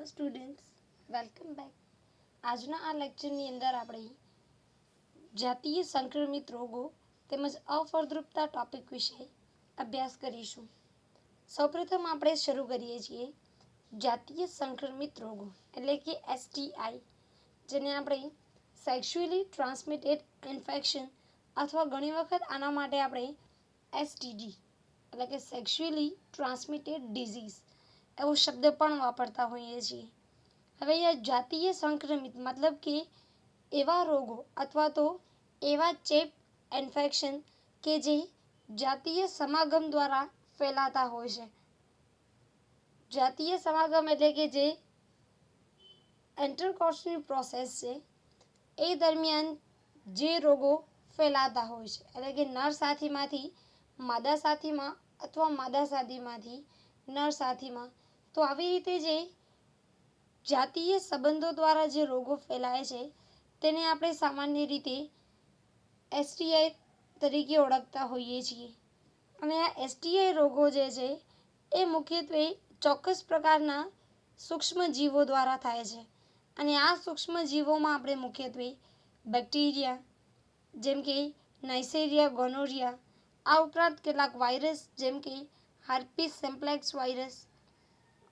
Hello students, welcome back. આજના આ લેક્ચરની અંદર આપણે જાતીય સંક્રમિત રોગો તેમજ અફળદ્રુપતા ટોપિક વિશે અભ્યાસ કરીશું. સૌપ્રથમ આપણે શરૂ કરીએ છીએ જાતીય સંક્રમિત રોગો એટલે કે STI, જેને આપણે સેક્સ્યુઅલી ટ્રાન્સમિટેડ ઇન્ફેક્શન અથવા ઘણી વખત આના માટે આપણે STD એટલે કે સેક્સ્યુઅલી ટ્રાન્સમિટેડ ડિઝીઝ એવો શબ્દ પણ વાપરતા હોઈએ છીએ. હવે અહીંયા જાતીય સંક્રમિત મતલબ કે એવા રોગો અથવા તો એવા ચેપ ઇન્ફેક્શન કે જે જાતીય સમાગમ દ્વારા ફેલાતા હોય છે. જાતીય સમાગમ એટલે કે જે ઇન્ટરકોર્સની પ્રોસેસ છે એ દરમિયાન જે રોગો ફેલાતા હોય છે, એટલે કે નર સાથીમાંથી માદા સાથીમાં અથવા માદા સાથીમાંથી નર સાથીમાં. તો આવી રીતે જે જાતીય સંબંધો દ્વારા જે રોગો ફેલાય છે તેને આપણે સામાન્ય રીતે STI તરીકે ઓળખતા હોઈએ છીએ. અને આ STI રોગો જે છે એ મુખ્યત્વે ચોક્કસ પ્રકારના સૂક્ષ્મજીવો દ્વારા થાય છે. અને આ સૂક્ષ્મજીવોમાં આપણે મુખ્યત્વે બેક્ટેરિયા જેમ કે નાઇસેરિયા ગોનોરિયા, આ ઉપરાંત કેટલાક વાયરસ જેમ કે હર્પીસ સિમ્પ્લેક્સ વાયરસ,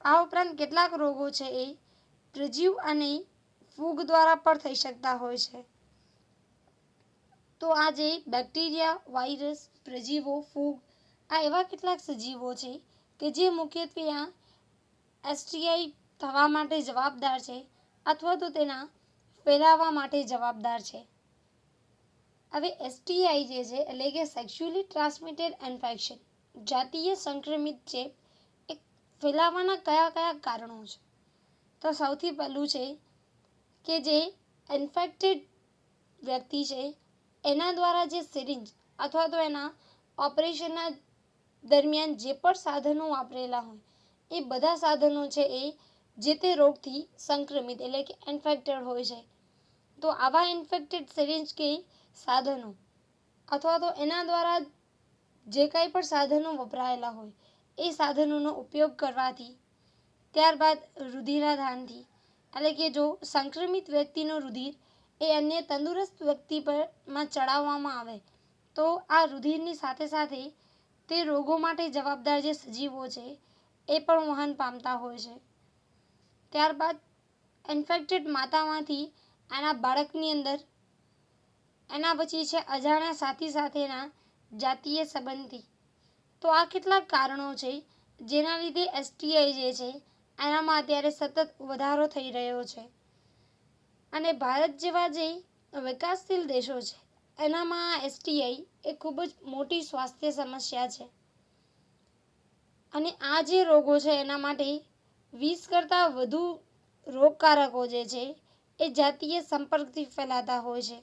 આ ઉપરાંત કેટલાક રોગો છે એ પ્રજીવ અને ફૂગ દ્વારા પણ થઈ શકતા હોય છે. તો આ જે બેક્ટેરિયા, વાયરસ, પ્રજીવો, ફૂગ આ એવા કેટલાક સજીવો છે કે જે મુખ્યત્વે આ STI થવા માટે જવાબદાર છે અથવા તો તેના ફેલાવા માટે જવાબદાર છે. હવે STI જે છે એટલે કે સેક્સ્યુઅલી ટ્રાન્સમિટેડ ઇન્ફેક્શન, જાતીય સંક્રમિત ચેપ એ ફેલાવાના કયા કયા કારણો છે? તો સૌથી પહેલું છે કે જે ઇન્ફેક્ટેડ વ્યક્તિ છે એના દ્વારા જે સિરિંજ અથવા તો એના ઓપરેશનના દરમિયાન જે પણ સાધનો વાપરેલા હોય એ બધા સાધનો છે એ જે તે રોગથી સંક્રમિત એટલે કે ઇન્ફેક્ટેડ હોય છે. તો આવા ઇન્ફેક્ટેડ સિરિંજ કે સાધનો અથવા તો એના દ્વારા જે કંઈ પણ સાધનો વપરાયેલા હોય એ સાધનોનો ઉપયોગ કરવાથી, ત્યારબાદ રુધિરાદાનથી એટલે કે જો સંક્રમિત વ્યક્તિનું રુધિર એ અન્ય તંદુરસ્ત વ્યક્તિ પરમાં ચડાવવામાં આવે તો આ રુધિરની સાથે સાથે તે રોગો માટે જવાબદાર જે સજીવો છે એ પણ વહન પામતા હોય છે. ત્યારબાદ ઇન્ફેક્ટેડ માતામાંથી આના બાળકની અંદર એના પછી છે અજાણ્યા સાથી સાથેના જાતીય સંબંધથી. તો આ કેટલાક કારણો છે જેના લીધે STI જે છે એનામાં અત્યારે સતત વધારો થઈ રહ્યો છે. અને ભારત જેવા જે વિકાસશીલ દેશો છે એનામાં STI એ ખૂબ જ મોટી સ્વાસ્થ્ય સમસ્યા છે. અને આ જે રોગો છે એના માટે 20 કરતાં વધુ રોગકારકો જે છે એ જાતીય સંપર્કથી ફેલાતા હોય છે.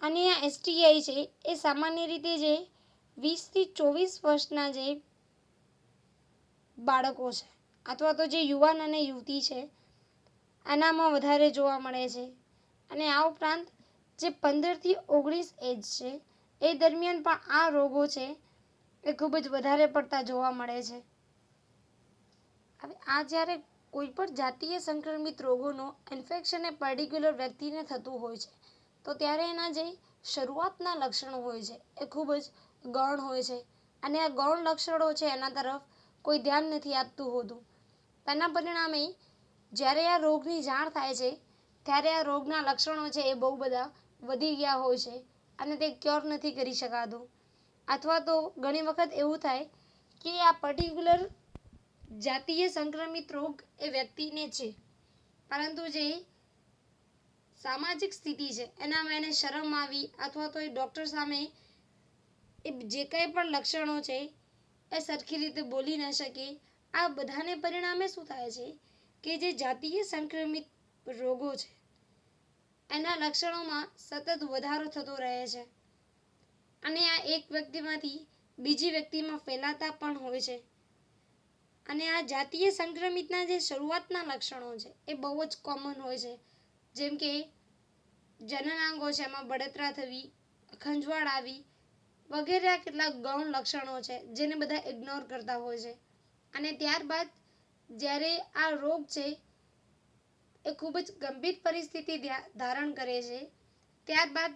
અને આ STI છે એ સામાન્ય રીતે જે 20 થી 24 વર્ષના જે બાળકો છે અથવા તો જે યુવાન અને યુવતી છે આનામાં વધારે જોવા મળે છે. અને આ ઉપરાંત જે 15 થી 19 એજ છે એ દરમિયાન પણ આ રોગો છે એ ખૂબ જ વધારે પડતા જોવા મળે છે. હવે આ જ્યારે કોઈ પણ જાતીય સંક્રમિત રોગોનો ઇન્ફેક્શન એ પર્ટિક્યુલર વ્યક્તિને થતું હોય છે તો ત્યારે એના જે શરૂઆતના લક્ષણો હોય છે એ ખૂબ જ ગૌણ હોય છે. અને આ ગૌણ લક્ષણો છે એના તરફ કોઈ ધ્યાન નથી આપતું હોતું. તેના પરિણામે જ્યારે આ રોગની જાણ થાય છે ત્યારે આ રોગના લક્ષણો છે એ બહુ બધા વધી ગયા હોય છે અને તે ક્યોર નથી કરી શકાતું. અથવા તો ઘણી વખત એવું થાય કે આ પર્ટિક્યુલર જાતીય સંક્રમિત રોગ એ વ્યક્તિને છે, પરંતુ જે સામાજિક સ્થિતિ છે એનામાં એને શરમ આવી અથવા તો એ ડૉક્ટર સામે એ જે કંઈ પણ લક્ષણો છે એ સરખી રીતે બોલી ન શકે. આ બધાને પરિણામે શું થાય છે કે જે જાતીય સંક્રમિત રોગો છે એના લક્ષણોમાં સતત વધારો થતો રહે છે. અને આ એક વ્યક્તિમાંથી બીજી વ્યક્તિમાં ફેલાતા પણ હોય છે. અને આ જાતીય સંક્રમિતના જે શરૂઆતના લક્ષણો છે એ બહુ જ કોમન હોય છે, જેમ કે જનનાંગો છે એમાં બળતરા થવી, ખંજવાળ આવી વગેરે આ કેટલાક ગૌણ લક્ષણો છે જેને બધા ઇગ્નોર કરતા હોય છે. અને ત્યારબાદ જ્યારે આ રોગ છે એ ખૂબ જ ગંભીર પરિસ્થિતિ ધારણ કરે છે, ત્યારબાદ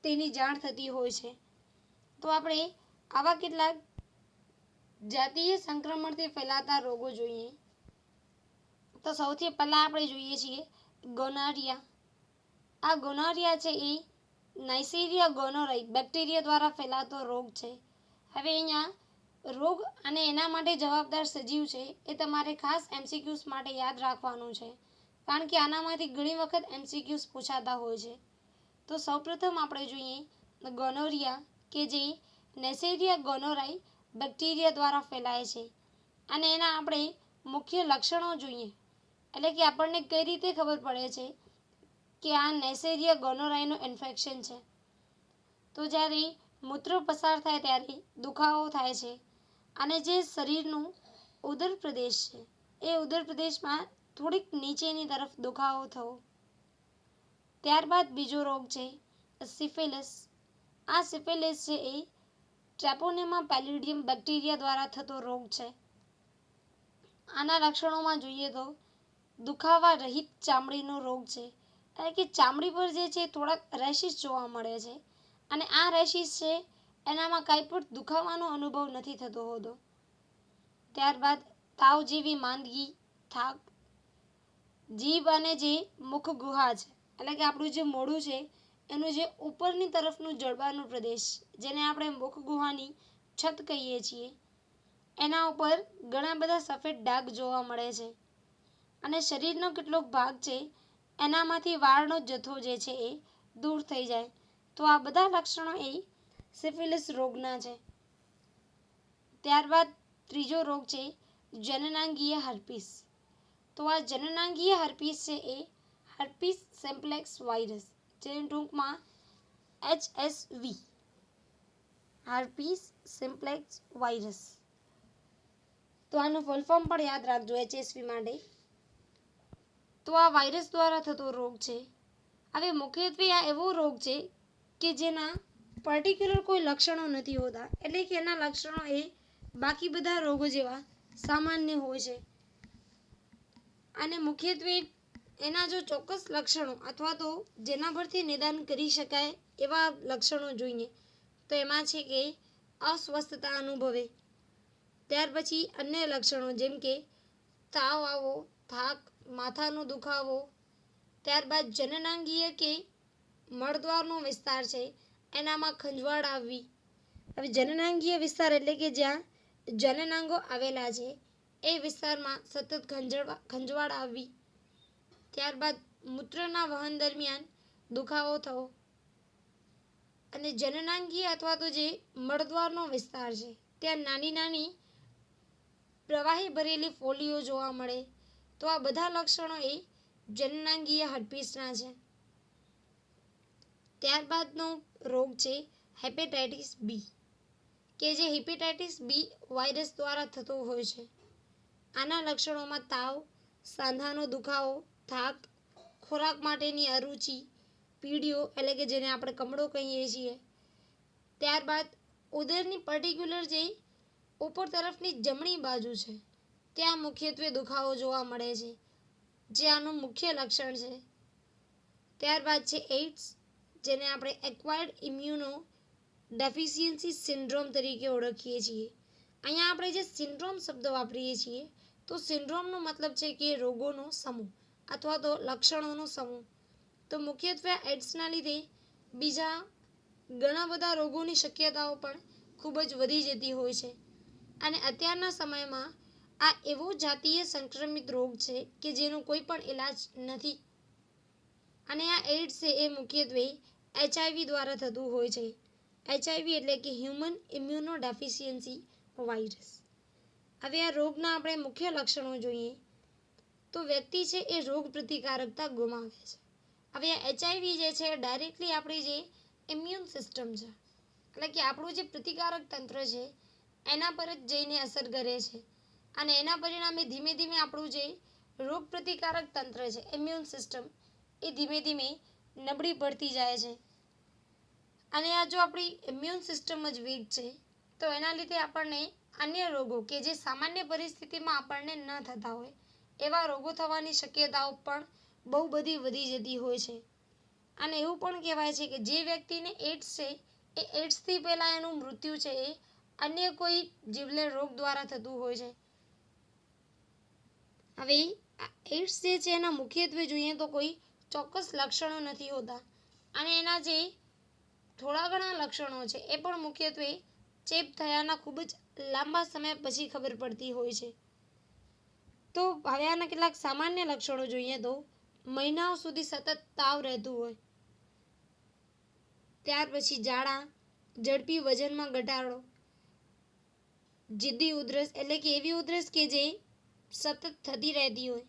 તેની જાણ થતી હોય છે. તો આપણે આવા કેટલાક જાતીય સંક્રમણથી ફેલાતા રોગો જોઈએ. તો સૌથી પહેલા આપણે જોઈએ છીએ ગોનોરિયા. આ ગોનોરિયા છે એ નાઇસેરિયા ગોનોરાઈ બેક્ટેરિયા દ્વારા ફેલાતો રોગ છે. હવે અહીંયા રોગ અને એના માટે જવાબદાર સજીવ છે એ તમારે ખાસ MCQs માટે યાદ રાખવાનું છે, કારણ કે આનામાંથી ઘણી વખત MCQs પૂછાતા હોય છે. તો સૌપ્રથમ આપણે જોઈએ ગોનોરિયા, કે જે નેસેરિયા ગોનોરાઈ બેક્ટેરિયા દ્વારા ફેલાય છે. અને એના આપણે મુખ્ય લક્ષણો જોઈએ, એટલે કે આપણને કઈ રીતે ખબર પડે છે કે આ નેસેરિયા ગોનોરાઈનું ઇન્ફેક્શન છે. તો જ્યારે મૂત્ર પસાર થાય ત્યારે દુખાવો થાય છે, અને જે શરીરનું ઉદર પ્રદેશ છે એ ઉદર પ્રદેશમાં થોડીક નીચેની તરફ દુખાવો થવો. ત્યારબાદ બીજો રોગ છે સિફિલિસ. આ સિફિલિસ છે એ ટ્રેપોનેમા પેલિડિયમ બેક્ટેરિયા દ્વારા થતો રોગ છે. આના લક્ષણોમાં જોઈએ તો દુખાવા રહિત ચામડીનો રોગ છે, એટલે કે ચામડી પર જે છે થોડાક રેશિસ જોવા મળે છે, અને આ રેશિસ છે એનામાં કાંઈ પણ દુખાવાનો અનુભવ નથી થતો હોતો. ત્યારબાદ તાવ જેવી માંદગી, થાક, જીભ અને જે મુખ ગુહા છે, એટલે કે આપણું જે મોઢું છે એનું જે ઉપરની તરફનું જડબાનું પ્રદેશ, જેને આપણે મુખ ગુહાની છત કહીએ છીએ, એના ઉપર ઘણા બધા સફેદ ડાઘ જોવા મળે છે, અને શરીરનો કેટલોક ભાગ છે એનામાંથી વાળનો જથ્થો જે છે એ દૂર થઈ જાય. તો આ બધા લક્ષણો એ સિફિલિસ રોગના છે. ત્યારબાદ ત્રીજો રોગ છે જનનાંગીય હર્પીસ. તો આ જનનાંગીય હર્પીસ છે એ હર્પીસ સિમ્પ્લેક્સ વાયરસ, જેને ટૂંકમાં HSV, હર્પીસ સિમ્પ્લેક્સ વાયરસ. તો આનું ફૂલ ફોર્મ પણ યાદ રાખજો HSV માટે. તો આ વાયરસ દ્વારા થતો રોગ છે. હવે મુખ્યત્વે આ એવો રોગ છે કે જેના પર્ટિક્યુલર કોઈ લક્ષણો નથી હોતા, એટલે કે એના લક્ષણો એ બાકી બધા રોગો જેવા સામાન્ય હોય છે. અને મુખ્યત્વે એના જો ચોક્કસ લક્ષણો અથવા તો જેના પરથી નિદાન કરી શકાય એવા લક્ષણો જોઈએ, તો એમાં છે કે અસ્વસ્થતા અનુભવે. ત્યાર પછી અન્ય લક્ષણો જેમ કે તાવ આવો, થાક, માથાનો દુખાવો. ત્યારબાદ જનનાંગીય કે મળદ્વારનો વિસ્તાર છે એનામાં ખંજવાળ આવવી. હવે જનનાંગીય વિસ્તાર એટલે કે જ્યાં જનનાંગો આવેલા છે એ વિસ્તારમાં સતત ખંજવાળ આવવી. ત્યારબાદ મૂત્રના વહન દરમિયાન દુખાવો થવો. અને જનનાંગીય અથવા તો જે મળદ્વારનો વિસ્તાર છે ત્યાં નાની નાની પ્રવાહી ભરેલી ફોલ્લીઓ જોવા મળે. તો આ બધા લક્ષણો એ જનનાંગીય હર્પીસના છે. ત્યારબાદનો રોગ છે હેપેટાઇટિસ બી, કે જે હેપેટાઇટિસ બી વાયરસ દ્વારા થતો હોય છે. આના લક્ષણોમાં તાવ, સાંધાનો દુખાવો, થાક, ખોરાક માટેની અરુચિ, પીળીઓ એટલે કે જેને આપણે કમળો કહીએ છીએ. ત્યારબાદ ઉદરની પર્ટિક્યુલર જે ઉપર તરફની જમણી બાજુ છે ત્યાં મુખ્યત્વે દુખાવો જોવા મળે છે, જે આનું મુખ્ય લક્ષણ છે. ત્યારબાદ છે એઇડ્સ, જેને આપણે એક્વાયર્ડ ઇમ્યુનો ડેફિશિયન્સી સિન્ડ્રોમ તરીકે ઓળખીએ છીએ. અહીંયા આપણે જે સિન્ડ્રોમ શબ્દ વાપરીએ છીએ, તો સિન્ડ્રોમનો મતલબ છે કે રોગોનો સમૂહ અથવા તો લક્ષણોનો સમૂહ. તો મુખ્યત્વે એઇડ્સના લીધે બીજા ઘણા બધા રોગોની શક્યતાઓ પણ ખૂબ જ વધી જતી હોય છે. અને અત્યારના સમયમાં આ એવો જાતીય સંક્રમિત રોગ છે કે જેનો કોઈ પણ ઈલાજ નથી. અને આ એઇડ્સ છે એ મુખ્યત્વે HIV દ્વારા થતું હોય છે. HIV એટલે કે હ્યુમન ઇમ્યુનો ડેફિશિયન્સી વાયરસ. હવે આ રોગના આપણે મુખ્ય લક્ષણો જોઈએ તો વ્યક્તિ છે એ રોગ પ્રતિકારકતા ગુમાવે છે. હવે આ HIV જે છે ડાયરેક્ટલી આપણી જે ઇમ્યુન સિસ્ટમ છે, એટલે કે આપણું જે પ્રતિકારક તંત્ર છે એના પર જ જઈને અસર કરે છે, અને એના પરિણામે ધીમે ધીમે આપણું જે રોગ પ્રતિકારક તંત્ર છે ઇમ્યુન સિસ્ટમ એ ધીમે ધીમે નબળી પડતી જાય છે. અને આ જો આપણી ઇમ્યુન સિસ્ટમ જ વીક છે તો એના લીધે આપણને અન્ય રોગો કે જે સામાન્ય પરિસ્થિતિમાં આપણને ન થતા હોય એવા રોગો થવાની શક્યતાઓ પણ બહુ બધી વધી જતી હોય છે. અને એવું પણ કહેવાય છે કે જે વ્યક્તિને એડ્સ છે એ એડ્સથી પહેલાં એનું મૃત્યુ છે એ અન્ય કોઈ જીવલેણ રોગ દ્વારા થતું હોય છે. હવે આ એડ્સ જે છે એના મુખ્યત્વે જોઈએ તો કોઈ ચોક્કસ લક્ષણો નથી હોતા અને એના જે થોડા ઘણા લક્ષણો છે એ પણ મુખ્યત્વે ચેપ થયાના ખૂબ જ લાંબા સમય પછી ખબર પડતી હોય છે. તો હવે આના કેટલાક સામાન્ય લક્ષણો જોઈએ તો મહિનાઓ સુધી સતત તાવ રહેતું હોય, ત્યાર પછી ઝાડા, ઝડપી વજનમાં ઘટાડો, જિદ્દી ઉધરસ એટલે કે એવી ઉધરસ કે જે સતત થતી રહેતી હોય,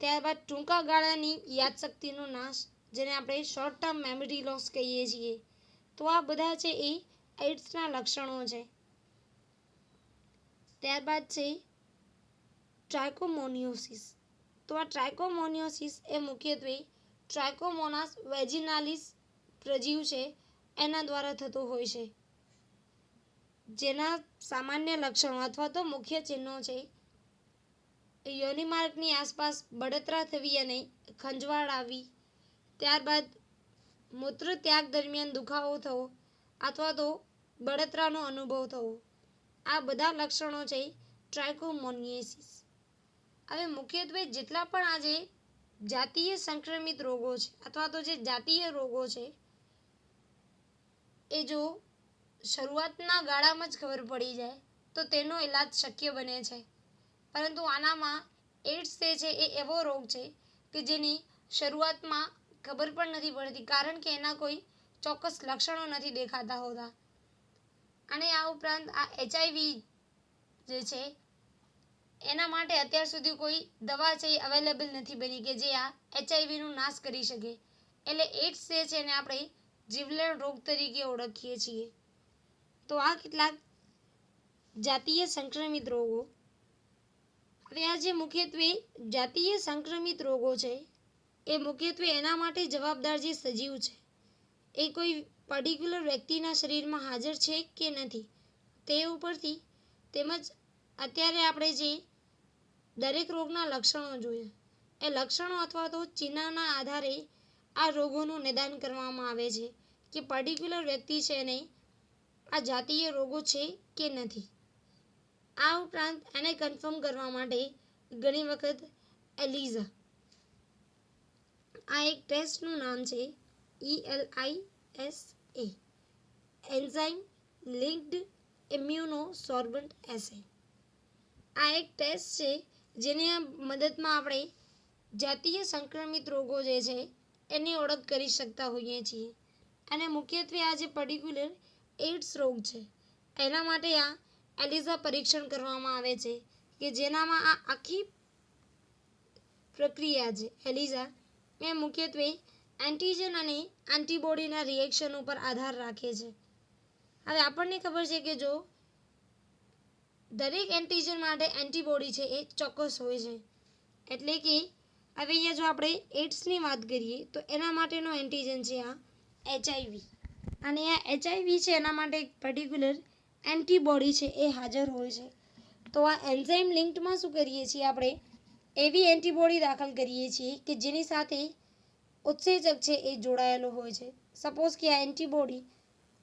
ત્યારબાદ ટૂંકા ગાળાની યાદશક્તિનો નાશ જેને આપણે શોર્ટ ટર્મ મેમરી લોસ કહીએ છીએ. તો આ બધા છે એ એડ્સના લક્ષણો છે. ત્યારબાદ છે ટ્રાયકોમોનિયોસિસ. તો આ ટ્રાયકોમોનિયોસિસ એ મુખ્યત્વે ટ્રાયકોમોનાસ વેજિનાલિસ પ્રજીવ છે એના દ્વારા થતો હોય છે, જેના સામાન્ય લક્ષણો અથવા તો મુખ્ય ચિહ્નો છે યોનિમાર્ગની આસપાસ બળતરા થવી અને ખંજવાળ આવવી, ત્યારબાદ મૂત્ર ત્યાગ દરમિયાન દુખાવો થવો અથવા તો બળતરાનો અનુભવ થવો. આ બધા લક્ષણો છે ટ્રાયકોમોનિયોસિસ. હવે મુખ્યત્વે જેટલા પણ આજે જાતીય સંક્રમિત રોગો છે અથવા તો જે જાતીય રોગો છે એ જો શરૂઆતના ગાળામાં જ ખબર પડી જાય તો તેનો ઈલાજ શક્ય બને છે. પરંતુ આનામાં એડ્સ જે છે એ એવો રોગ છે કે જેની શરૂઆતમાં ખબર પણ નથી પડતી કારણ કે એના કોઈ ચોક્કસ લક્ષણો નથી દેખાતા હોતા. અને આ ઉપરાંત આ HIV જે છે એના માટે અત્યાર સુધી કોઈ દવા છે એ અવેલેબલ નથી બની કે જે આ HIV નો નાશ કરી શકે. એટલે એડ્સ જે છે એને આપણે જીવલેણ રોગ તરીકે ઓળખીએ છીએ. તો આ કેટલાક જાતીય સંક્રમિત રોગો. હવે આ જે મુખ્યત્વે જાતીય સંક્રમિત રોગો છે એ મુખ્યત્વે એના માટે જવાબદાર જે સજીવ છે એ કોઈ પર્ટિક્યુલર વ્યક્તિના શરીરમાં હાજર છે કે નથી તે ઉપરથી, તેમજ અત્યારે આપણે જે દરેક રોગના લક્ષણો જોયા એ લક્ષણો અથવા તો ચિહ્નના આધારે આ રોગોનું નિદાન કરવામાં આવે છે કે પર્ટિક્યુલર વ્યક્તિ છે એને આ જાતીય રોગો છે કે નથી. આ ઉપરાંત એને કન્ફર્મ કરવા માટે ઘણી વખત એલિઝા આ એક ટેસ્ટનું નામ છે ELISA એન્ઝાઇમ લિંક્ડ ઇમ્યુનોસોર્બન્ટ એસે. આ એક ટેસ્ટ છે જેની મદદમાં આપણે જાતીય સંક્રમિત રોગો જે છે એની ઓળખ કરી શકતા હોઈએ છીએ. અને મુખ્યત્વે આ જે પર્ટિક્યુલર એડ્સ રોગ છે એના માટે આ એલિઝા પરીક્ષણ કરવામાં આવે છે કે જેનામાં આ આખી પ્રક્રિયા છે એલિઝા એ મુખ્યત્વે એન્ટીજન અને એન્ટીબોડીના રિએક્શન ઉપર આધાર રાખે છે. હવે આપણને ખબર છે કે જો દરેક એન્ટીજન માટે એન્ટીબોડી છે એ ચોક્કસ હોય છે. એટલે કે હવે અહીંયા જો આપણે એડ્સની વાત કરીએ તો એના માટેનો એન્ટીજન છે આ HIV. અને આ HIV છે એના માટે એક પર્ટિક્યુલર એન્ટીબોડી છે એ હાજર હોય છે. તો આ એન્ઝાઇમ લિંક્ડમાં શું કરીએ છીએ આપણે એવી એન્ટીબોડી દાખલ કરીએ છીએ કે જેની સાથે ઉત્સેચક છે એ જોડાયેલો હોય છે. સપોઝ કે આ એન્ટીબોડી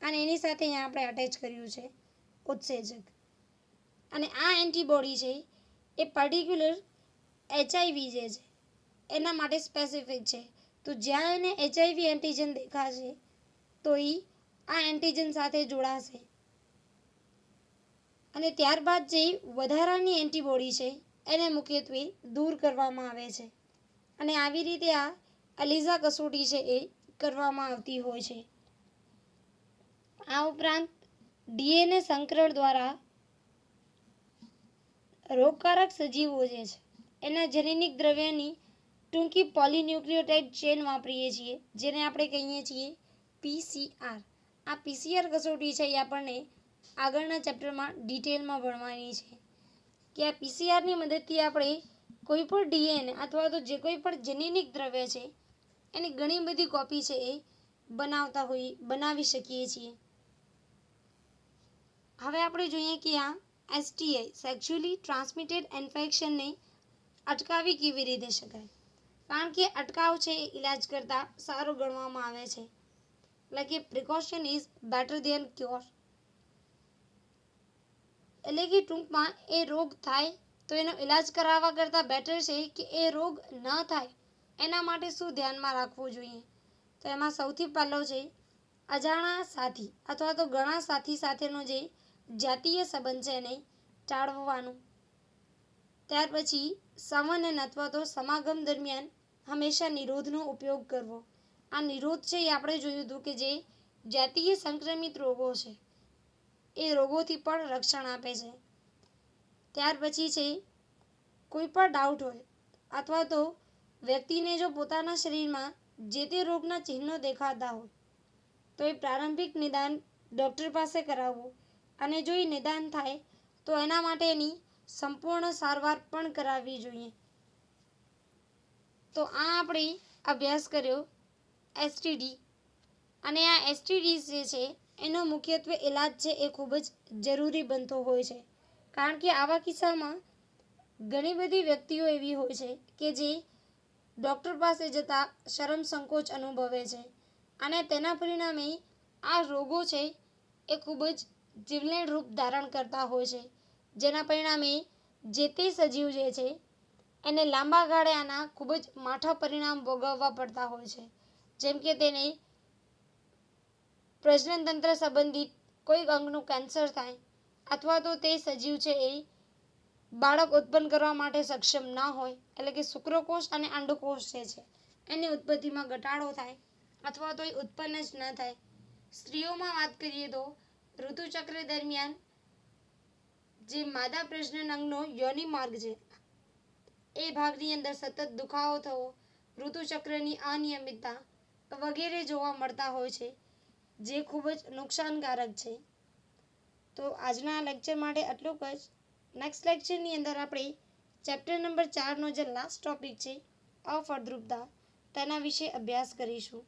અને એની સાથે અહીંયા આપણે અટેચ કર્યું છે ઉત્સેચક. અને આ એન્ટીબોડી છે એ પર્ટિક્યુલર HIV જે છે એના માટે સ્પેસિફિક છે. તો જ્યાં એને HIV એન્ટીજન દેખાશે તો એ આ એન્ટીજન સાથે જોડાશે અને ત્યારબાદ જે વધારાની એન્ટીબોડી છે એને મુખ્યત્વે દૂર કરવામાં આવે છે. અને આવી રીતે આ એલિઝા કસોટી છે એ કરવામાં આવતી હોય છે. આ ઉપરાંત DNA સંકરણ દ્વારા રોગકારક સજીવો જે છે એના જેનેટિક દ્રવ્યની ટૂંકી પોલીન્યુક્લિયોટાઇડ ચેન વાપરીએ છીએ જેને આપણે કહીએ છીએ PCR. આ PCR કસોટી છે એ આપણને આગળના ચેપ્ટરમાં ડિટેલમાં ભણવાની છે કે આ PCRની મદદથી આપણે કોઈ પણ DNA અથવા તો જે કોઈ પણ જેનેટિક દ્રવ્ય છે એની ઘણી બધી કોપી છે એ બનાવી શકીએ છીએ. હવે આપણે જોઈએ કે આ STI સેક્સ્યુઅલી ટ્રાન્સમિટેડ ઇન્ફેક્શનને અટકાવી કેવી રીતે શકાય. કારણ કે અટકાવ છે એ ઈલાજ કરતાં સારો ગણવામાં આવે છે. એટલે કે precaution is better than cure. એટલે કે ટૂંકમાં એ રોગ થાય તો એનો ઈલાજ કરાવવા કરતાં બેટર છે કે એ રોગ ન થાય એના માટે શું ધ્યાનમાં રાખવું જોઈએ. તો એમાં સૌથી પહેલો છે અજાણા સાથી અથવા તો ઘણા સાથી સાથેનો જે જાતીય સંબંધ છે એને ટાળવાનો. ત્યાર પછી સંવહન અથવા તો સમાગમ દરમિયાન હંમેશા નિરોધનો ઉપયોગ કરવો. આ નિરોધ છે એ આપણે જોયું હતું કે જે જાતીય સંક્રમિત રોગો છે એ રોગોથી પણ રક્ષણ આપે છે. ત્યાર પછી છે કોઈ પણ ડાઉટ હોય અથવા તો વ્યક્તિને જો પોતાના શરીરમાં જે તે રોગના ચિહ્નો દેખાતા હોય તો એ પ્રારંભિક નિદાન ડૉક્ટર પાસે કરાવવું અને જો એ નિદાન થાય તો એના માટેની સંપૂર્ણ સારવાર પણ કરાવવી જોઈએ. તો આ આપણે અભ્યાસ કર્યો એસટીડી અને આ એસટીડી જે છે એનો મુખ્યત્વે ઈલાજ છે એ ખૂબ જ જરૂરી બનતો હોય છે. કારણ કે આવા કિસ્સામાં ઘણી બધી વ્યક્તિઓ એવી હોય છે કે જે ડૉક્ટર પાસે જતા શરમ સંકોચ અનુભવે છે અને તેના પરિણામે આ રોગો છે એ ખૂબ જ જીવલેણ રૂપ ધારણ કરતા હોય છે, જેના પરિણામે જે તે સજીવ જે છે એને લાંબા ગાળે આના ખૂબ જ માઠા પરિણામ ભોગવવા પડતા હોય છે. જેમ કે તેને પ્રજનન તંત્ર સંબંધિત કોઈ અંગનું કેન્સર થાય અથવા તો તે સજીવ છે એ બાળક ઉત્પન્ન કરવા માટે સક્ષમ ન હોય એટલે કે શુક્રકોષ અને અંડકોષ જે છે એની ઉત્પત્તિમાં ઘટાડો થાય અથવા તો એ ઉત્પન્ન જ ન થાય. સ્ત્રીઓમાં વાત કરીએ તો ઋતુચક્ર દરમિયાન જે માદા પ્રજનન અંગનો યોનિ માર્ગ છે એ ભાગની અંદર સતત દુખાવો થવો, ઋતુચક્રની અનિયમિતતા વગેરે જોવા મળતા હોય છે જે ખૂબ જ નુકસાનકારક છે. તો આજના લેક્ચર માટે આટલું જ. નેક્સ્ટ લેક્ચરની અંદર આપણે ચેપ્ટર નંબર 4નો જે લાસ્ટ ટોપિક છે અફળદ્રુપતા તેના વિશે અભ્યાસ કરીશું.